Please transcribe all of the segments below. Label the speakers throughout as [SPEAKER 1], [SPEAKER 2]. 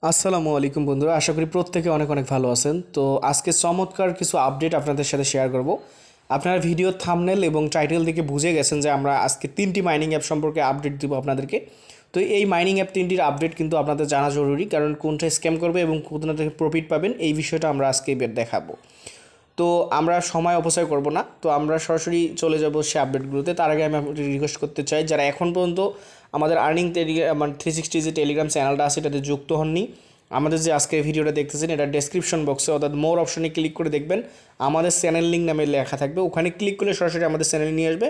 [SPEAKER 1] আসসালামু আলাইকুম বন্ধুরা, আশা করি প্রত্যেকে অনেক অনেক ভালো আছেন। তো আজকে চমৎকার কিছু আপডেট আপনাদের সাথে শেয়ার করব। আপনারা ভিডিও থাম্বনেল এবং টাইটেল থেকে বুঝে গেছেন যে আমরা আজকে 3টি মাইনিং অ্যাপ সম্পর্কে আপডেট দিব আপনাদেরকে। তো এই মাইনিং অ্যাপ 3টির আপডেট কিন্তু আপনাদের জানা জরুরি, কারণ কোনটা স্ক্যাম করবে এবং কোনটা থেকে প্রফিট পাবেন এই বিষয়টা আমরা আজকে দেখাবো। তো আমরা সময় অপচয় করব না, তো আমরা সরাসরি চলে যাব সে আপডেটগুলোতে। তার আগে আমি আপনাদের রিকোয়েস্ট করতে চাই, যারা এখন পর্যন্ত আমাদের আর্নিং মানে 360 যে টেলিগ্রাম চ্যানেলটা আছে এটাতে যুক্ত হননি, আমাদের যে আজকে ভিডিওটা দেখতেছেন এটা ডেসক্রিপশন বক্সে অর্থাৎ মোর অপশনে ক্লিক করে দেখবেন আমাদের চ্যানেল লিঙ্ক নামে লেখা থাকবে, ওখানে ক্লিক করলে সরাসরি আমাদের চ্যানেলে নিয়ে আসবে।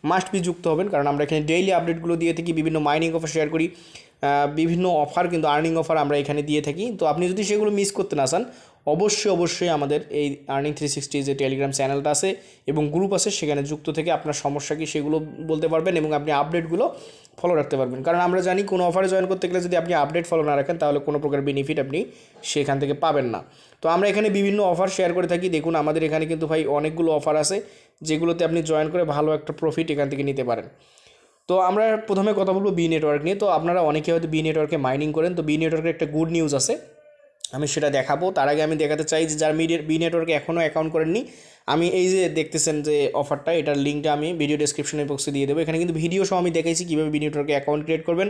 [SPEAKER 1] মাস্ট বি যুক্ত হবেন, কারণ আমরা এখানে ডেইলি আপডেটগুলো দিয়ে থাকি, বিভিন্ন মাইনিং অফার শেয়ার করি, বিভিন্ন অফার কিন্তু আর্নিং অফার আমরা এখানে দিয়ে থাকি। তো আপনি যদি সেগুলো মিস করতে না চান, অবশ্যই আমাদের এই আর্নিং 360 যে টেলিগ্রাম চ্যানেলটা আছে এবং গ্রুপ আছে সেখানে যুক্ত থেকে আপনার সমস্যা কি সেগুলো বলতে পারবেন এবং আপনি আপডেটগুলো ফলো রাখতে পারবেন। কারণ আমরা জানি কোনো অফারে জয়েন করতে গেলে যদি আপনি আপডেট ফলো না রাখেন তাহলে কোনো প্রকার বেনিফিট আপনি সেখান থেকে পাবেন না। তো আমরা এখানে বিভিন্ন অফার শেয়ার করে থাকি। দেখুন আমাদের এখানে কিন্তু ভাই অনেকগুলো অফার আছে যেগুলোতে আপনি জয়েন করে ভালো একটা প্রফিট এখান থেকে নিতে পারেন। তো আমরা প্রথমে কথা বলবো বি নেটওয়ার্ক নিয়ে। তো আপনারা অনেকে হয়তো বি নেটওয়ার্কে মাইনিং করেন, তো বি নেটওয়ার্কের একটা গুড নিউজ আছে, আমি সেটা দেখাবো। তার আগে আমি দেখাতে চাই যে যারা বি নেটওয়ার্কে এখনও অ্যাকাউন্ট করেননি, আমি এই যে দেখতেছেন যে অফারটা, এটার লিঙ্কটা আমি ভিডিও ডেসক্রিপশনে বক্সে দিয়ে দেবো। এখানে কিন্তু ভিডিও সহ আমি দেখাইছি কীভাবে বি নেটওয়ার্কে অ্যাকাউন্ট ক্রিয়েট করবেন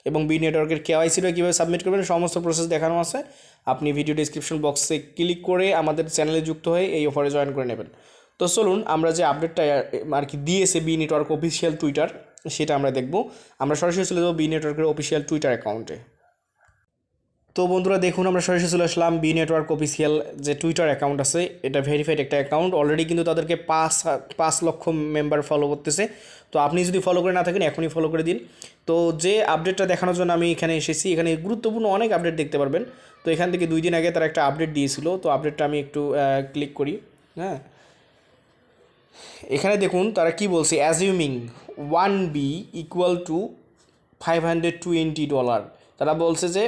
[SPEAKER 1] এবং বি নেটওয়ার্কের কেওয়াইসিটা কীভাবে সাবমিট করবেন, সমস্ত প্রসেস দেখানো আছে। আপনি ভিডিও ডেসক্রিপশন বক্সে ক্লিক করে আমাদের চ্যানেলে যুক্ত হয়ে এই অফারে জয়েন করে নেবেন। তো চলুন আমরা যে আপডেটটা আর কি দিয়েছে বি নেটওয়ার্ক অফিসিয়াল টুইটার সেটা আমরা দেখব। আমরা সরাসরি চলে যাবো বি নেটওয়ার্কের অফিসিয়াল টুইটার অ্যাকাউন্টে। তো বন্ধুরা দেখুন আমরা সরাসরি চলে আসলাম বি নেটওয়ার্ক অফিসিয়াল যে টুইটার অ্যাকাউন্ট আছে, এটা ভেরিফাইড একটা অ্যাকাউন্ট। অলরেডি কিন্তু তাদেরকে 5 লক্ষ মেম্বার ফলো করতেছে। তো আপনি যদি ফলো করে না থাকেন এখনই ফলো করে দিন। তো যে আপডেটটা দেখানোর জন্য আমি এখানে এসেছি, এখানে গুরুত্বপূর্ণ অনেক আপডেট দেখতে পারবেন। তো এখান থেকে 2 দিন আগে তারা একটা আপডেট দিয়েছিল, তো আপডেটটা আমি একটু ক্লিক করি। হ্যাঁ, এখানে দেখুন তারা কি বলছে, অ্যাজিউমিং 1B ইকুয়াল টু $520। তারা বলছে যে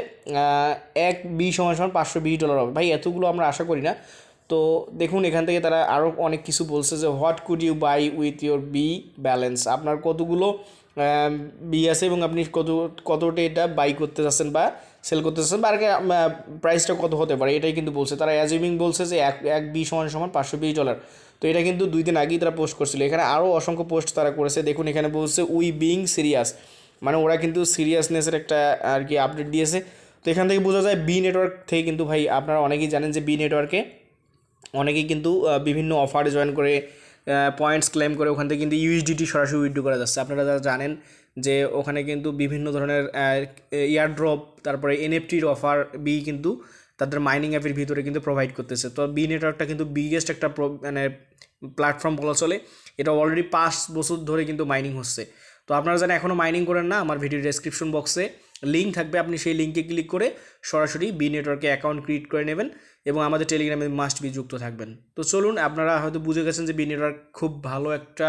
[SPEAKER 1] 1B = $520 হবে। ভাই এতগুলো আমরা আশা করি না। তো দেখুন এখান থেকে তারা আরও অনেক কিছু বলছে যে what could you buy with your B balance, আপনার কতগুলো বি আছে এবং আপনি কতটা এটা বাই করতে চাচ্ছেন বা সেল করতে চাচ্ছেন বা আর প্রাইসটা কত হতে পারে এটাই কিন্তু বলছে। তারা অ্যাজিউমিং বলছে যে এক বি = $520। তো এটা কিন্তু 2 দিন আগেই তারা পোস্ট করছিল। এখানে আরও অসংখ্য পোস্ট তারা করেছে। দেখুন এখানে বলছে উই বিং সিরিয়াস, মানে ওরা কিন্তু সিরিয়াসনেসের একটা আর কি আপডেট দিয়েছে। তো এখান থেকে বোঝা যায় বি নেটওয়ার্ক থেকে কিন্তু ভাই আপনারা অনেকেই জানেন যে বি নেটওয়ার্কে অনেকেই কিন্তু বিভিন্ন অফারে জয়েন করে পয়েন্টস ক্লেম করে ওখান থেকে কিন্তু ইউএসডিটি সরাসরি উইথড্র করা যাচ্ছে। আপনারা যারা জানেন যে ওখানে কিন্তু বিভিন্ন ধরনের এয়ারড্রপ তারপরে এনএফটির অফার বি কিন্তু তাদের মাইনিং অ্যাপের ভিতরে কিন্তু প্রোভাইড করতেছে। তো বি নেটওয়ার্কটা কিন্তু বিগেস্ট একটা মানে প্ল্যাটফর্ম বলা চলে। এটা অলরেডি 5 বছর ধরে কিন্তু মাইনিং হচ্ছে। তো আপনারা যারা এখনও মাইনিং করেন না, আমার ভিডিও ডেসক্রিপশন বক্সে লিঙ্ক থাকবে, আপনি সেই লিঙ্কে ক্লিক করে সরাসরি বি নেটওয়ার্কে অ্যাকাউন্ট ক্রিয়েট করে নেবেন এবং আমাদের টেলিগ্রামে মাস্ট বি যুক্ত থাকবেন। তো চলুন, আপনারা হয়তো বুঝে গেছেন যে বি নেটওয়ার্ক খুব ভালো একটা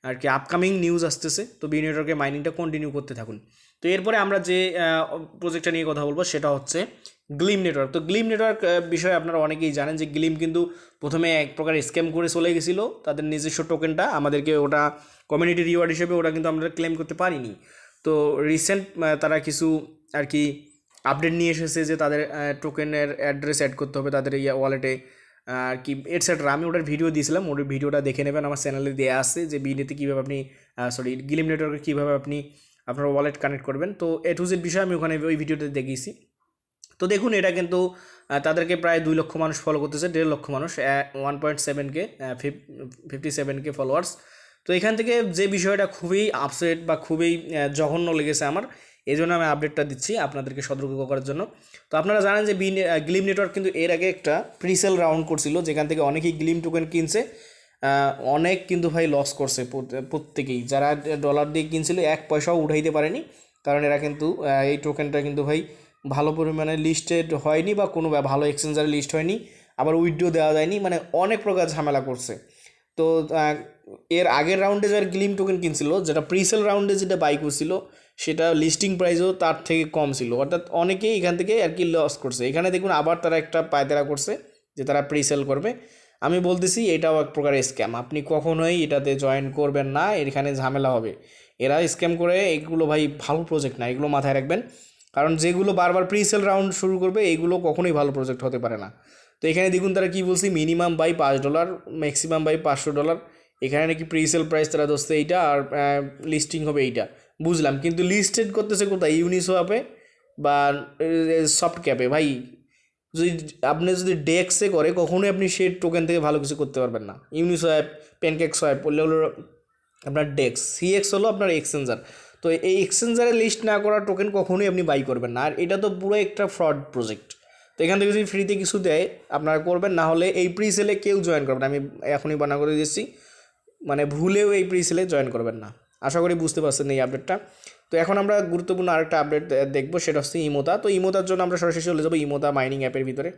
[SPEAKER 1] আর কি আপকামিং নিউজ আসতেছে। তো বি নেটওয়ার্কে মাইনিংটা কন্টিনিউ করতে থাকুন। তো এরপরে আমরা যে প্রজেক্টটা নিয়ে কথা বলবো সেটা হচ্ছে গ্লিম নেটওয়ার্ক। তো গ্লিম নেটওয়ার্ক বিষয়ে আপনারা অনেকেই জানেন যে গ্লিম কিন্তু প্রথমে এক প্রকার স্ক্যাম করে চলে গেছিলো। তাদের নিজস্ব টোকেনটা আমাদেরকে ওটা কমিউনিটি রিওয়ার্ড হিসেবে ওটা কিন্তু আমরা ক্লেম করতে পারিনি। তো রিসেন্ট তারা কিছু আর কি আপডেট নিয়ে এসেছে যে তাদের টোকেনের অ্যাড্রেস অ্যাড করতে হবে তাদের ওয়ালেটে আর কি এটসেট্রা। আমি ওটার ভিডিও দিয়েছিলাম, ওটার ভিডিওটা দেখে নেবেন, আমার চ্যানেলে দেওয়া আছে যে বিনেতে কীভাবে আপনি গ্লিম নেটওয়ার্কে কীভাবে আপনি আপনার ওয়ালেট কানেক্ট করবেন। তো এ টু জেড বিষয় আমি ওখানে ওই ভিডিওতে দেখিয়েছি। তো দেখুন এটা কিন্তু তাদেরকে প্রায় 2 লক্ষ মানুষ ফলো করতেছে, 1.5 লক্ষ মানুষ, 1.7K 57K ফলোয়ার্স। তো এখান থেকে যে বিষয়টা খুবই আপসেট বা খুবই জঘন্য লেগেছে আমার, এই জন্য আমি আপডেটটা দিচ্ছি আপনাদেরকে সতর্ক করার জন্য। তো আপনারা জানেন যে গ্লিম নেটওয়ার্ক কিন্তু এর আগে একটা প্রিসেল রাউন্ড করছিল যেখান থেকে অনেকেই গ্লিম টোকেন কিনছে, অনেক কিন্তু ভাই লস করছে প্রত্যেকেই। যারা ডলার দিয়ে কিনছিল 1 পয়সাও উঠাইতে পারেনি, কারণ এরা কিন্তু এই টোকেনটা কিন্তু ভাই ভালো পরিমাণে লিস্টেড হয়নি বা কোনো ভালো এক্সচেঞ্জারে লিস্ট হয়নি, আবার উইথড্র দেওয়া যায়নি, মানে অনেক প্রকার ঝামেলা করছে। তো এর আগের রাউন্ডে যারা গ্লিম টোকেন কিনছিল, যেটা প্রিসেল রাউন্ডে যেটা বাই করছিল সেটা লিস্টিং প্রাইসও তার থেকে কম ছিল, অর্থাৎ অনেকেই এখান থেকে আর কি লস করছে। এখানে দেখুন আবার তারা একটা পায়তারা করছে যে তারা প্রিসেল করবে। আমি বলতেছি এটাও এক প্রকার স্ক্যাম, আপনি কখনোই এটাতে জয়েন করবেন না, এখানে ঝামেলা হবে। এরা স্ক্যাম করে, এগুলো ভাই ভালো প্রজেক্ট না, এগুলো মাথায় রাখবেন। কারণ যেগুলো বারবার প্রিসেল রাউন্ড শুরু করবে এইগুলো কখনোই ভালো প্রজেক্ট হতে পারে না। তো এখানে দেখুন তারা কী বলছি, মিনিমাম বাই $5, ম্যাক্সিমাম বাই $500। এখানে নাকি প্রিসেল প্রাইস তারা ধরছে এইটা, আর লিস্টিং হবে এইটা, বুঝলাম, কিন্তু লিস্টেড করতেছে কোথায়? ইউনিসোয়াপে বা সফট ক্যাপে। ভাই যদি আপনি যদি ডেক্সে করে কখনোই আপনি সেই টোকেন থেকে ভালো কিছু করতে পারবেন না। ইউনিসোয়াপ, প্যানকেক সোয়াপ বললে হলো আপনার ডেক্স, সিএক্স হলো আপনার এক্সচেঞ্জার। তো এই এক্সচেঞ্জারে লিস্ট না করা টোকেন কখনোই আপনি বাই করবেন না, আর এটা তো পুরো একটা ফ্রড প্রজেক্ট। তো এখান থেকে যদি ফ্রিতে কিছু দেয় আপনারা করবেন, না হলে এই প্রি সেলে কেউ জয়েন করবেন, আমি এখনই বানা করে দিচ্ছি, মানে ভুলেও এই প্রি সেলে জয়েন করবেন না। আশা করি বুঝতে পারছেন এই আপডেটটা। তো এখন আমরা গুরুত্বপূর্ণ আরেকটা আপডেট দেখবো, সেটা হচ্ছে ইমোতা। তো ইমোতার জন্য আমরা সরাসরি চলে যাবো ইমোতা মাইনিং অ্যাপের ভিতরে।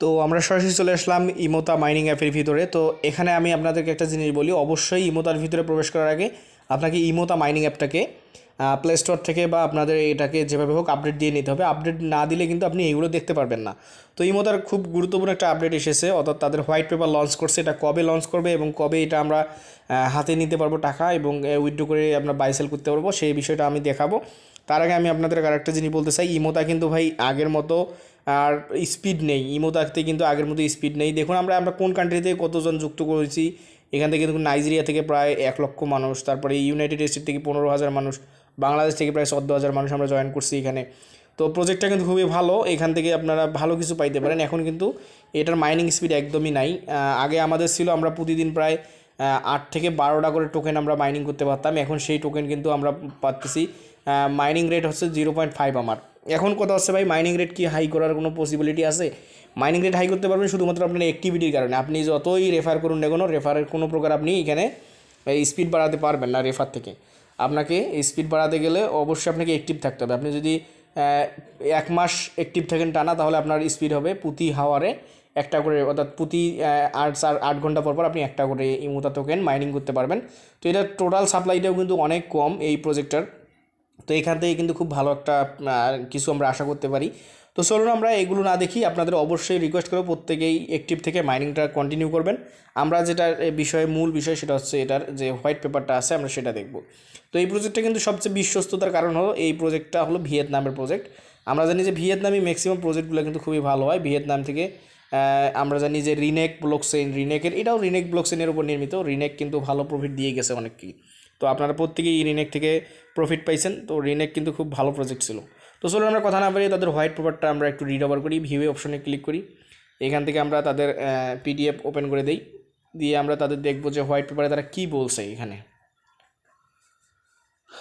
[SPEAKER 1] তো আমরা সরাসরি চলে আসলাম ইমোতা মাইনিং অ্যাপের ভিতরে। তো এখানে আমি আপনাদেরকে একটা জিনিস বলি, অবশ্যই ইমোতার ভিতরে প্রবেশ করার আগে আপনাকে ইমোতা মাইনিং অ্যাপটাকে প্লে স্টোর থেকে বা আপনাদের এটাকে যেভাবে হোক আপডেট দিয়ে নিতে হবে। আপডেট না দিলে কিন্তু আপনি এইগুলো দেখতে পারবেন না। তো ইমোতার খুব গুরুত্বপূর্ণ একটা আপডেট এসেছে, অর্থাৎ তাদের হোয়াইট পেপার লঞ্চ করছে। এটা কবে লঞ্চ করবে এবং কবে এটা আমরা হাতে নিতে পারবো টাকা এবং উইথড্র করে আমরা বাই সেল করতে পারবো, সেই বিষয়টা আমি দেখাবো। তার আগে আমি আপনাদের আরেকটা জিনিস বলতে চাই, ইমোতা কিন্তু ভাই আগের মতো আর স্পিড নেই। ইমোতাতে কিন্তু আগের মতো স্পিড নেই। দেখুন আমরা কোন কান্ট্রি থেকে কতজন যুক্ত করেছি। এখান থেকে কিন্তু নাইজেরিয়া থেকে প্রায় 1 লক্ষ মানুষ, তারপরে ইউনাইটেড স্টেট থেকে 15,000 মানুষ, বাংলাদেশ থেকে প্রায় 14,000 মানুষ আমরা জয়েন করছি এখানে। তো প্রজেক্টটা কিন্তু খুবই ভালো, এখান থেকে আপনারা ভালো কিছু পাইতে পারেন। এখন কিন্তু এটার মাইনিং স্পিড একদমই নাই। আগে আমাদের ছিল আমরা প্রতিদিন প্রায় 8 থেকে 12টা করে টোকেন আমরা মাইনিং করতে পারতাম। এখন সেই টোকেন কিন্তু আমরা পাচ্ছি, মাইনিং রেট হচ্ছে 0.5 আমার। এখন কথা হচ্ছে ভাই, মাইনিং রেট কি হাই করার কোনো পসিবিলিটি আছে? মাইনিং রেট হাই করতে পারবেন শুধুমাত্র আপনার অ্যাক্টিভিটির কারণে। আপনি যতই রেফার করুন না কোনো, রেফারের কোনো প্রকার আপনি এখানে স্পিড বাড়াতে পারবেন না রেফার থেকে। আপনাকে স্পিড বাড়াতে গেলে অবশ্যই আপনাকে অ্যাক্টিভ থাকতে হবে। আপনি যদি 1 মাস অ্যাক্টিভ থাকেন টানা, তাহলে আপনার স্পিড হবে প্রতি হাওয়ারে একটা করে, অর্থাৎ প্রতি 8 ঘন্টা পর পর আপনি একটা করে ইমোতা টোকেন মাইনিং করতে পারবেন। তো এটা টোটাল সাপ্লাইটাও কিন্তু অনেক কম এই প্রজেক্টটার। তো এখান থেকে কিন্তু খুব ভালো একটা কিছু আমরা আশা করতে পারি। তো চলুন আমরা এগুলো না দেখি, আপনাদের অবশ্যই রিকোয়েস্ট করব প্রত্যেকেই অ্যাক্টিভ থেকে মাইনিংটা কন্টিনিউ করবেন। আমরা যেটা মূল বিষয় সেটা হচ্ছে এটার যে হোয়াইট পেপারটা আছে আমরা সেটা দেখব। তো এই প্রজেক্টটা কিন্তু সবচেয়ে বিশ্বস্ততার কারণ হলো, এই প্রজেক্টটা হলো ভিয়েতনামের প্রজেক্ট। আমরা জানি যে ভিয়েতনামি ম্যাক্সিমাম প্রজেক্টগুলো কিন্তু খুবই ভালো হয় ভিয়েতনাম থেকে। আমরা জানি যে রিনেক ব্লকচেইন, এটাও রিনেক ব্লকচেইনের উপর নির্মিত। রিনেক কিন্তু ভালো প্রফিট দিয়ে গেছে অনেককেই। তো আপনারা প্রত্যেকেই রিনেক থেকে প্রফিট পাইছেন। তো রিনেক কিন্তু খুব ভালো প্রজেক্ট ছিল। তো চলুন আমরা কথা না বাড়িয়ে তাদের হোয়াইট পেপারটা আমরা একটু রিড ওভার করি। ভিউ অপশনে ক্লিক করি, এখান থেকে আমরা তাদের পিডিএফ ওপেন করে দিই, দিয়ে আমরা তাদের দেখব যে হোয়াইট পেপারে তারা কী বলছে এখানে।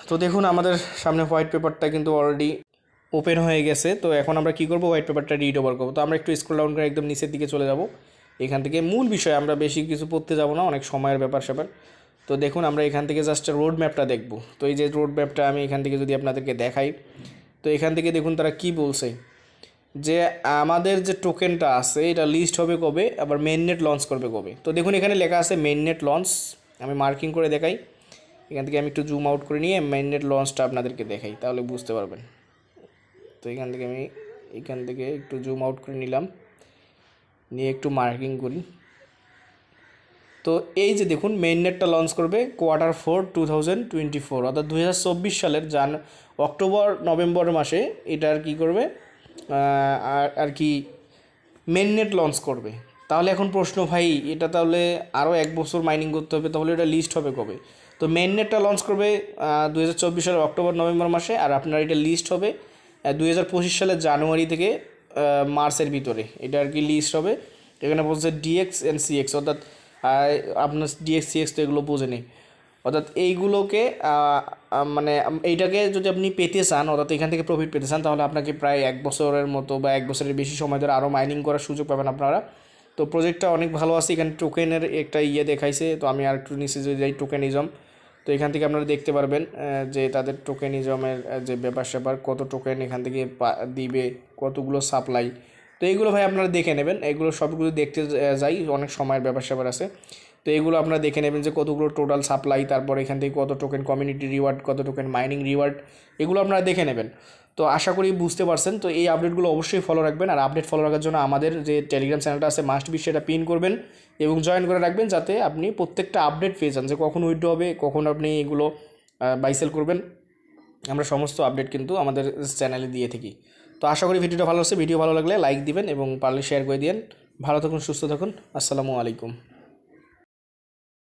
[SPEAKER 1] তো দেখুন আমাদের সামনে হোয়াইট পেপারটা কিন্তু অলরেডি ওপেন হয়ে গেছে। তো এখন আমরা কী করবো, হোয়াইট পেপারটা রিড ওভার করবো। তো আমরা একটু স্ক্রল ডাউন করে একদম নিচের দিকে চলে যাব। এখান থেকে মূল বিষয়, আমরা বেশি কিছু পড়তে যাব না, অনেক সময়ের ব্যাপার স্যাপার। তো দেখুন আমরা এখান থেকে জাস্ট রোড ম্যাপটা দেখব। তো এই যে রোড ম্যাপটা আমি এখান থেকে যদি আপনাদেরকে দেখাই, তো এখান থেকে দেখুন তারা কি বলছে, যে আমাদের যে টোকেনটা আছে এটা লিস্ট হবে কবে, আবার মেইননেট লঞ্চ করবে কবে। তো দেখুন এখানে লেখা আছে মেইননেট লঞ্চ, আমি মার্কিং করে দেখাই। এখান থেকে আমি একটু জুম আউট করে নিয়ে মেইননেট লঞ্চটা আপনাদেরকে দেখাই, তাহলে বুঝতে পারবেন। তো এখান থেকে একটু জুম আউট করে নিলাম, নিয়ে একটু মার্কিং করি। তো এই যে দেখুন মেইননেটটা লঞ্চ করবে Q4 2024, অর্থাৎ 2024 সালের অক্টোবর নভেম্বর মাসে এটা আর কি করবে, আর কি মেইননেট লঞ্চ করবে। তাহলে এখন প্রশ্ন ভাই, এটা তাহলে আরও 1 বছর মাইনিং করতে হবে, তাহলে এটা লিস্ট হবে কবে? তো মেইননেটটা লঞ্চ করবে 2024 সালের অক্টোবর নভেম্বর মাসে, আর আপনার এটা লিস্ট হবে 2025 সালের জানুয়ারি থেকে মার্চের ভিতরে এটা আর কি লিস্ট হবে। এখানে বলছে ডিএক্স অ্যান্ড সিএক্স, অর্থাৎ আপনার ডিএক্স সিএক্স তো এগুলো বোঝে নেই, অর্থাৎ এইগুলোকে মানে এইটাকে যদি আপনি পেতে চান, অর্থাৎ এখান থেকে প্রফিট পেতে চান, তাহলে আপনাকে প্রায় 1 বছরের মতো বা 1 বছরের বেশি সময় ধরে আরও মাইনিং করার সুযোগ পাবেন আপনারা। তো প্রজেক্টটা অনেক ভালো আছে। এখানে টোকেনের একটা দেখাইছে। তো আমি আর একটু নিচে যদি যাই টোকেনিজম, তো এখান থেকে আপনারা দেখতে পারবেন যে তাদের টোকেনিজমের যে ব্যাপার স্যাপার, কত টোকেন এখান থেকে দিবে, কতগুলো সাপ্লাই। তো এইগুলো ভাই আপনারা দেখে নেবেন, এগুলো সবগুলো দেখতে যাই, অনেক সময়ের ব্যাপার স্যাপার আছে। তো এগুলো আপনারা দেখে নেবেন যে কতগুলো টোটাল সাপ্লাই, তারপর এখান থেকে কত টোকেন কমিউনিটি রিওয়ার্ড, কত টোকেন মাইনিং রিওয়ার্ড, এগুলো আপনারা দেখে নেবেন। তো আশা করি বুঝতে পারছেন। তো এই আপডেটগুলো অবশ্যই ফলো রাখবেন, আর আপডেট ফলো রাখার জন্য আমাদের যে টেলিগ্রাম চ্যানেলটা আছে মাস্ট বি, সেটা পিন করবেন এবং জয়েন করে রাখবেন, যাতে আপনি প্রত্যেকটা আপডেট পেয়ে যান, যে কখন উইথড্র হবে, কখন আপনি এগুলো বাই সেল করবেন। আমরা সমস্ত আপডেট কিন্তু আমাদের চ্যানেলে দিয়ে থাকি। তো আশা করি ভিডিওটা ভালো লাগছে। ভিডিও ভালো লাগলে লাইক দিবেন এবং পারলে শেয়ার করে দিন। ভালো থাকুন, সুস্থ থাকুন। আসসালামু আলাইকুম।